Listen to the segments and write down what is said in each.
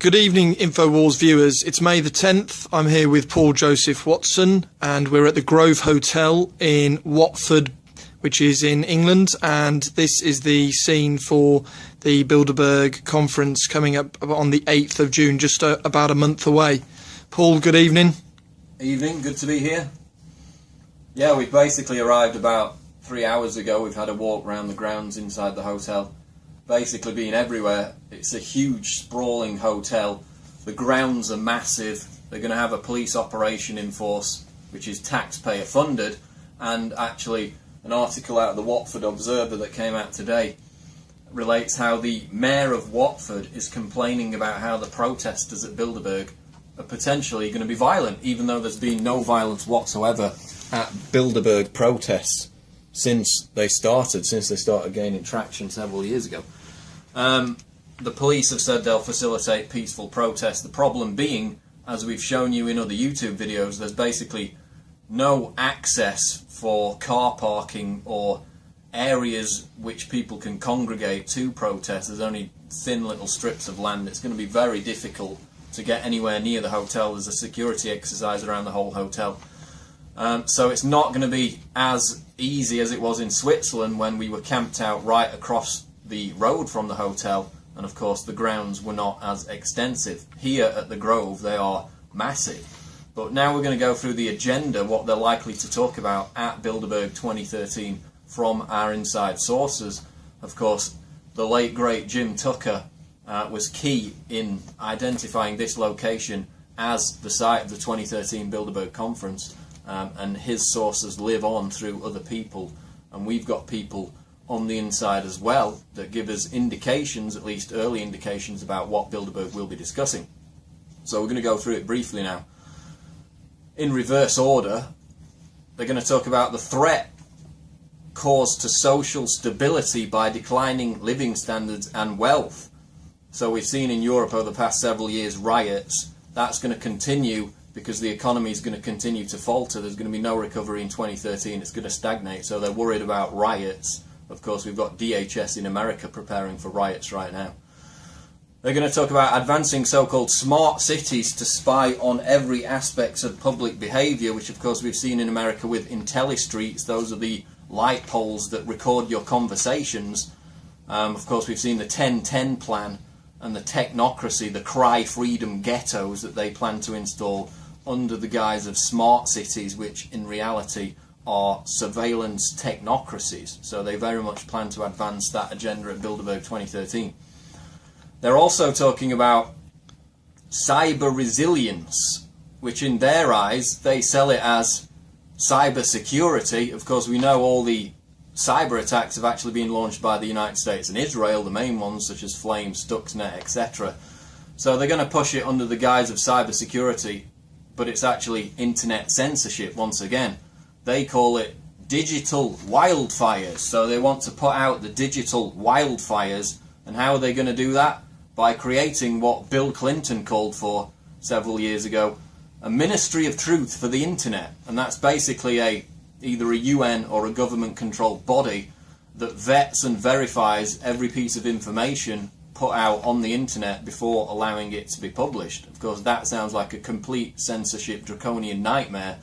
Good evening, Infowars viewers. It's May the 10th. I'm here with Paul Joseph Watson, and we're at the Grove Hotel in Watford, which is in England, and this is the scene for the Bilderberg conference coming up on the 8th of June, just about a month away. Paul, good evening. Evening, good to be here. Yeah, we've basically arrived about 3 hours ago. We've had a walk around the grounds inside the hotel. Basically been everywhere. It's a huge sprawling hotel. The grounds are massive. They're going to have a police operation in force, which is taxpayer funded, and actually an article out of the Watford Observer that came out today relates how the mayor of Watford is complaining about how the protesters at Bilderberg are potentially going to be violent, even though there's been no violence whatsoever at Bilderberg protests since they started gaining traction several years ago. The police have said they'll facilitate peaceful protests. The problem being, as we've shown you in other YouTube videos, there's basically no access for car parking or areas which people can congregate to protest. There's only thin little strips of land. It's going to be very difficult to get anywhere near the hotel. There's a security exercise around the whole hotel. So it's not going to be as easy as it was in Switzerland when we were camped out right across the road from the hotel, and of course the grounds were not as extensive. Here at the Grove they are massive. But now we're going to go through the agenda, what they're likely to talk about at Bilderberg 2013 from our inside sources. Of course, the late great Jim Tucker was key in identifying this location as the site of the 2013 Bilderberg conference, and his sources live on through other people, and we've got people on the inside as well that give us indications, at least early indications, about what Bilderberg will be discussing. So we're going to go through it briefly now. In reverse order, they're going to talk about the threat caused to social stability by declining living standards and wealth. So we've seen in Europe over the past several years riots. That's going to continue because the economy is going to continue to falter. There's going to be no recovery in 2013. It's going to stagnate. So they're worried about riots. Of course, we've got DHS in America preparing for riots right now. They're going to talk about advancing so-called smart cities to spy on every aspect of public behaviour, which of course we've seen in America with IntelliStreets. Those are the light poles that record your conversations. Of course, we've seen the 10-10 plan and the technocracy, the cry freedom ghettos that they plan to install under the guise of smart cities, which in reality are surveillance technocracies. So they very much plan to advance that agenda at Bilderberg 2013. They're also talking about cyber resilience, which in their eyes they sell it as cyber security. Of course, we know all the cyber attacks have actually been launched by the United States and Israel, the main ones such as Flame, Stuxnet, etc. So they're going to push it under the guise of cyber security, but it's actually internet censorship once again. They call it digital wildfires. So they want to put out the digital wildfires. And how are they going to do that? By creating what Bill Clinton called for several years ago, a Ministry of Truth for the Internet. And that's basically either a UN or a government-controlled body that vets and verifies every piece of information put out on the internet before allowing it to be published. Of course, that sounds like a complete censorship draconian nightmare,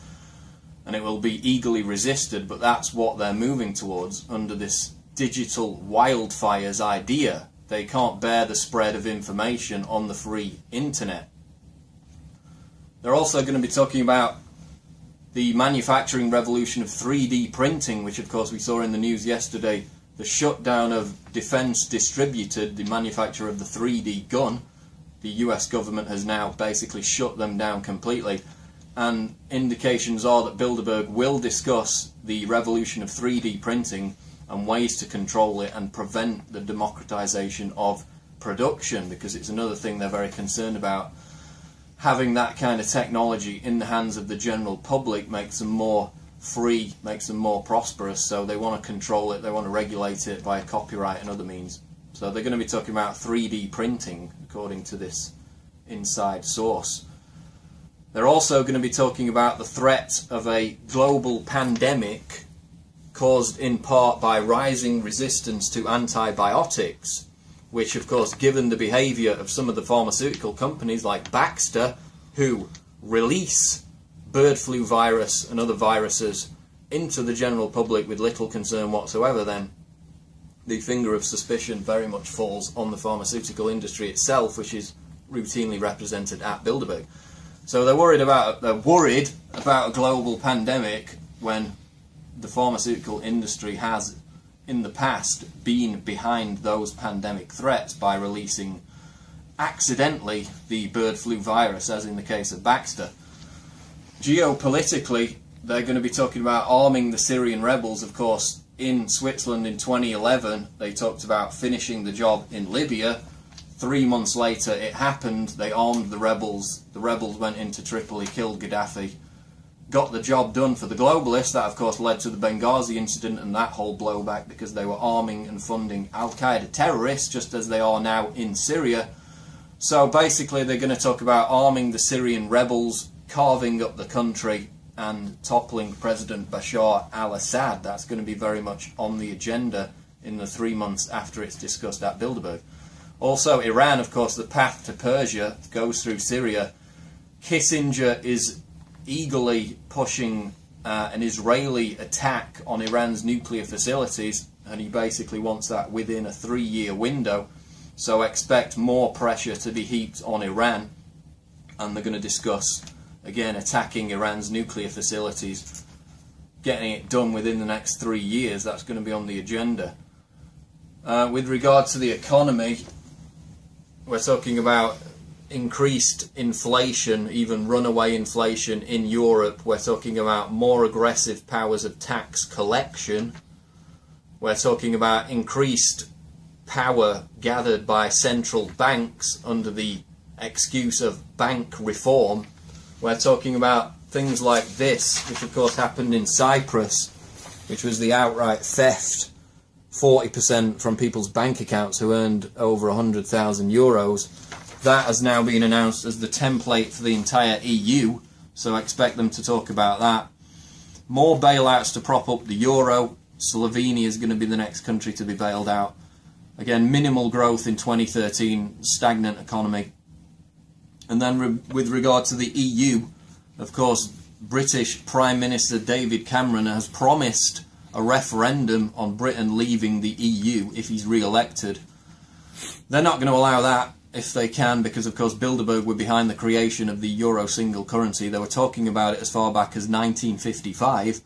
and it will be eagerly resisted, but that's what they're moving towards under this digital wildfires idea. They can't bear the spread of information on the free internet. They're also going to be talking about the manufacturing revolution of 3D printing, which of course we saw in the news yesterday, the shutdown of Defence Distributed, the manufacturer of the 3D gun. The US government has now basically shut them down completely. And indications are that Bilderberg will discuss the revolution of 3D printing and ways to control it and prevent the democratization of production, because it's another thing they're very concerned about. Having that kind of technology in the hands of the general public makes them more free, makes them more prosperous, so they want to control it, they want to regulate it via copyright and other means. So they're going to be talking about 3D printing, according to this inside source. They're also going to be talking about the threat of a global pandemic caused in part by rising resistance to antibiotics. which of course, given the behaviour of some of the pharmaceutical companies like Baxter, who release bird flu virus and other viruses into the general public with little concern whatsoever, then the finger of suspicion very much falls on the pharmaceutical industry itself, which is routinely represented at Bilderberg. So they're worried about a global pandemic when the pharmaceutical industry has in the past been behind those pandemic threats by releasing accidentally the bird flu virus, as in the case of Baxter. Geopolitically, they're going to be talking about arming the Syrian rebels. Of course, in Switzerland in 2011, they talked about finishing the job in Libya. 3 months later, it happened. They armed the rebels. The rebels went into Tripoli, killed Gaddafi, got the job done for the globalists. That, of course, led to the Benghazi incident and that whole blowback, because they were arming and funding Al-Qaeda terrorists, just as they are now in Syria. So basically, they're going to talk about arming the Syrian rebels, carving up the country, and toppling President Bashar al-Assad. That's going to be very much on the agenda in the 3 months after it's discussed at Bilderberg. Also, Iran, of course, the path to Persia goes through Syria. Kissinger is eagerly pushing an Israeli attack on Iran's nuclear facilities, and he basically wants that within a 3-year window. So expect more pressure to be heaped on Iran, and they're going to discuss, again, attacking Iran's nuclear facilities, getting it done within the next 3 years. That's going to be on the agenda. With regard to the economy, we're talking about increased inflation, even runaway inflation in Europe. We're talking about more aggressive powers of tax collection. We're talking about increased power gathered by central banks under the excuse of bank reform. We're talking about things like this, which of course happened in Cyprus, which was the outright theft, 40% from people's bank accounts who earned over 100,000 euros. That has now been announced as the template for the entire EU, so I expect them to talk about that. More bailouts to prop up the euro. Slovenia is going to be the next country to be bailed out. Again, minimal growth in 2013, stagnant economy. And then with regard to the EU, of course, British Prime Minister David Cameron has promised a referendum on Britain leaving the EU if he's re-elected. They're not going to allow that if they can, because of course Bilderberg were behind the creation of the euro single currency. They were talking about it as far back as 1955,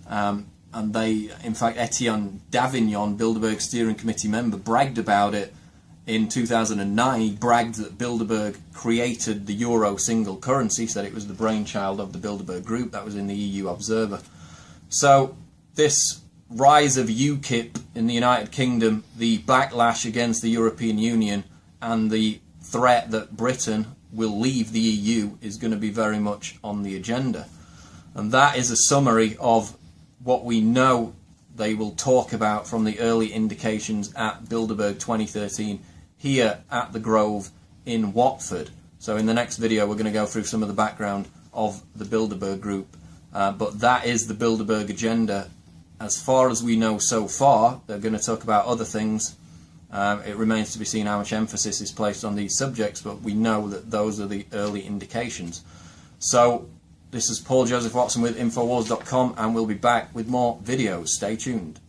and they, in fact, Etienne Davignon, Bilderberg steering committee member, bragged about it in 2009. He bragged that Bilderberg created the euro single currency, said it was the brainchild of the Bilderberg group. That was in the EU Observer. So this rise of UKIP in the United Kingdom, the backlash against the European Union, and the threat that Britain will leave the EU is going to be very much on the agenda. And that is a summary of what we know they will talk about from the early indications at Bilderberg 2013 here at the Grove in Watford. So in the next video we're going to go through some of the background of the Bilderberg group. But that is the Bilderberg agenda. As far as we know so far, they're going to talk about other things. It remains to be seen how much emphasis is placed on these subjects, but we know that those are the early indications. So this is Paul Joseph Watson with Infowars.com, and we'll be back with more videos. Stay tuned.